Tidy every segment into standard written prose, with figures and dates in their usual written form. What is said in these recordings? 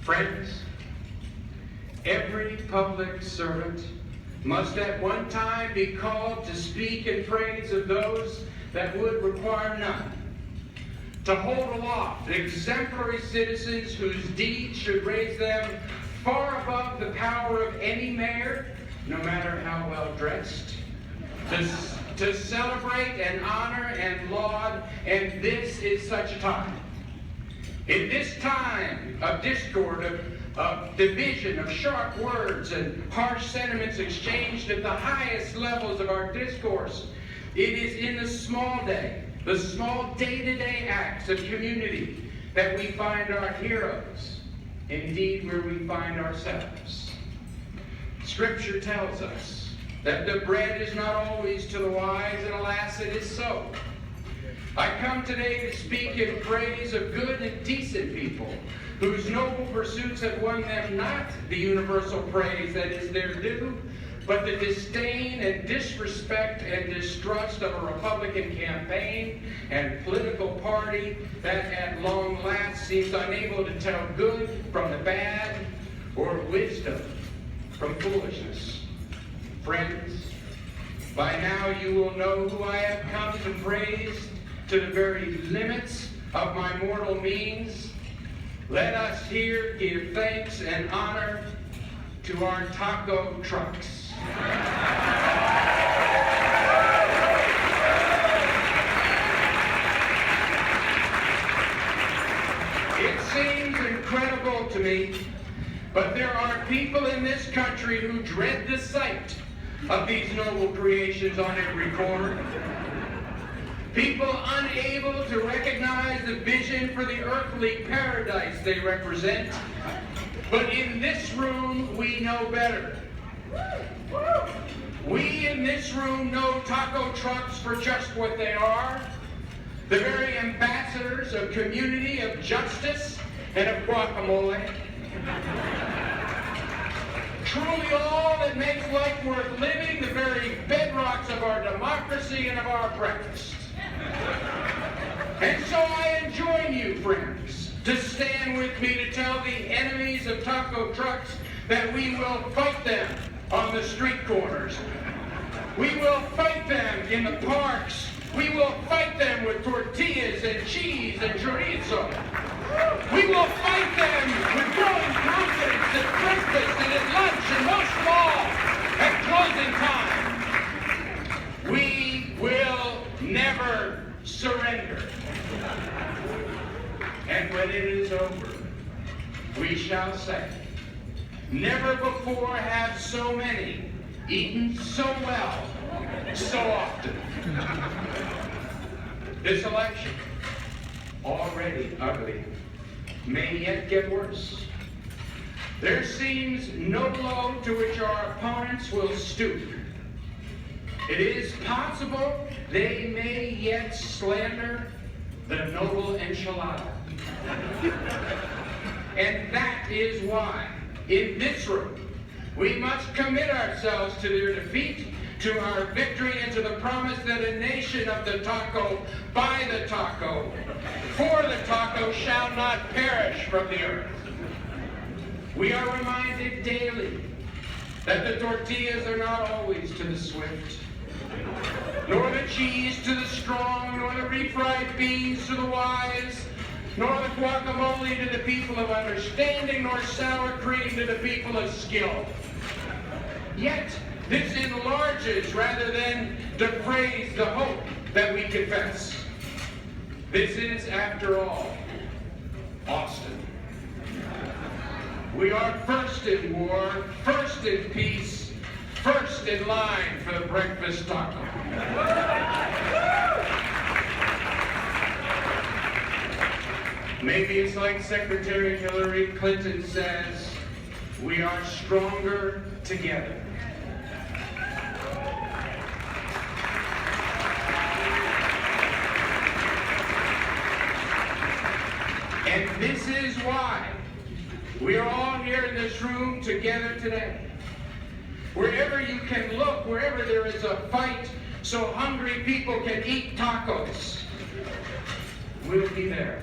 Friends, every public servant must at one time be called to speak in praise of those that would require none, to hold aloft exemplary citizens whose deeds should raise them far above the power of any mayor, no matter how well dressed, to celebrate and honor and laud, and this is such a time. In this time of discord, of division, of sharp words and harsh sentiments exchanged at the highest levels of our discourse, it is in the small day-to-day acts of community that we find our heroes, indeed where we find ourselves. Scripture tells us that the bread is not always to the wise, and alas, it is so. I come today to speak in praise of good and decent people whose noble pursuits have won them not the universal praise that is their due, but the disdain and disrespect and distrust of a Republican campaign and political party that at long last seems unable to tell good from the bad or wisdom from foolishness. Friends, by now you will know who I have come to praise to the very limits of my mortal means. Let us here give thanks and honor to our taco trucks. It seems incredible to me, but there are people in this country who dread the sight of these noble creations on every corner. People unable to recognize the vision for the earthly paradise they represent. But in this room, we know better. We in this room know taco trucks for just what they are. The very ambassadors of community, of justice, and of guacamole. Truly all that makes life worth living, the very bedrocks of our democracy and of our breakfast. And so I enjoin you, friends, to stand with me to tell the enemies of taco trucks that we will fight them on the street corners. We will fight them in the parks. We will fight them with tortillas and cheese and chorizo. We will fight them with growing confidence at breakfast and at lunch, and most of all, at closing time. We will never surrender. And when it is over, we shall say, never before have so many eaten so well, so often. This election, already ugly, may yet get worse. There seems no low to which our opponents will stoop. It is possible they may yet slander the noble enchilada. And that is why, in this room, we must commit ourselves to their defeat, to our victory, and to the promise that a nation of the taco, by the taco, for the taco, shall not perish from the earth. We are reminded daily that the tortillas are not always to the swift, nor the cheese to the strong, nor the refried beans to the wise, nor the guacamole to the people of understanding, nor sour cream to the people of skill. Yet, this enlarges rather than defrays the hope that we confess. This is, after all, Austin. We are first in war, first in peace, first in line for the breakfast taco. Maybe it's like Secretary Hillary Clinton says, we are stronger together. And this is why we are all here in this room together today. Wherever you can look, wherever there is a fight so hungry people can eat tacos, we'll be there.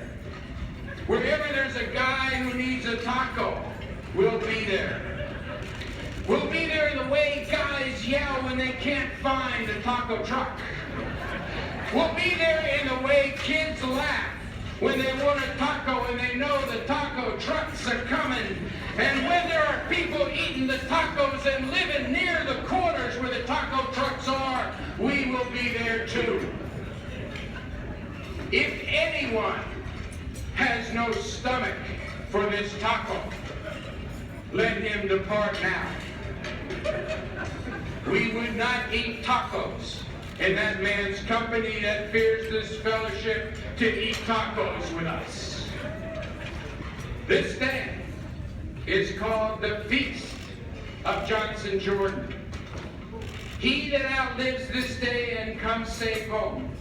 Wherever there's a guy who needs a taco, we'll be there. We'll be there in the way guys yell when they can't find a taco truck. We'll be there in the way kids laugh when they want a taco and they know the taco trucks are coming. And when there are people eating the tacos and living near the corners where the taco trucks are, we will be there too. If anyone has no stomach for this taco, let him depart now. We would not eat tacos in that man's company that fears this fellowship to eat tacos with us. This day is called the Feast of Johnson Jordan. He that outlives this day and comes safe home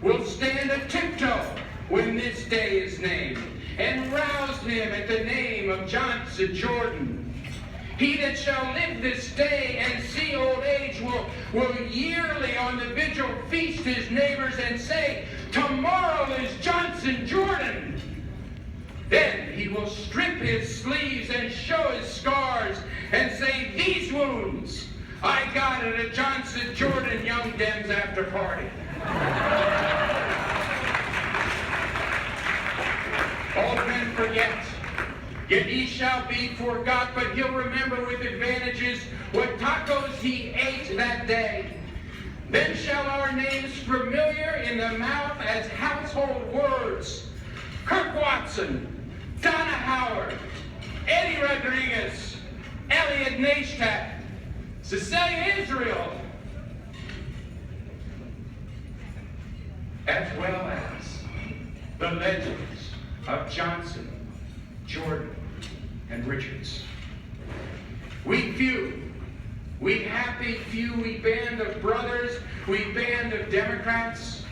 will stand a tiptoe when this day is named, and rouse him at the name of Johnson Jordan. He that shall live this day and see old age will yearly on the vigil feast his neighbors and say, tomorrow is Johnson Jordan. Then he will strip his sleeves and show his scars and say, these wounds I got at a Johnson Jordan Young Dems after party. Old men forget, yet he shall be forgot, but he'll remember with advantages what tacos he ate that day. Then shall our names familiar in the mouth as household words: Kirk Watson, Donna Howard, Eddie Rodriguez, Elliot Neistat, Cecilia Israel, as well as the legends of Johnson, Jordan, and Richards. We few, we happy few, we band of brothers, we band of Democrats.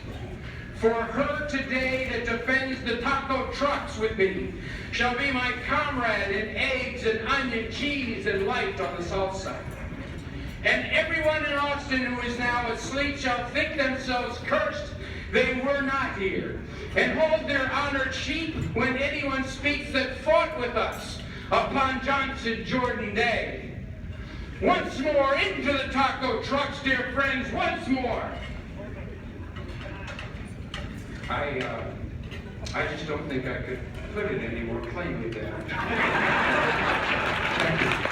For her today that defends the taco trucks with me shall be my comrade in eggs and onion, cheese, and light on the salt side. And everyone in Austin who is now asleep shall think themselves cursed they were not here, and hold their honored sheep when anyone speaks that fought with us upon Johnson Jordan Day. Once more into the taco trucks, dear friends, once more. I just don't think I could put it any more plainly there. Thank you.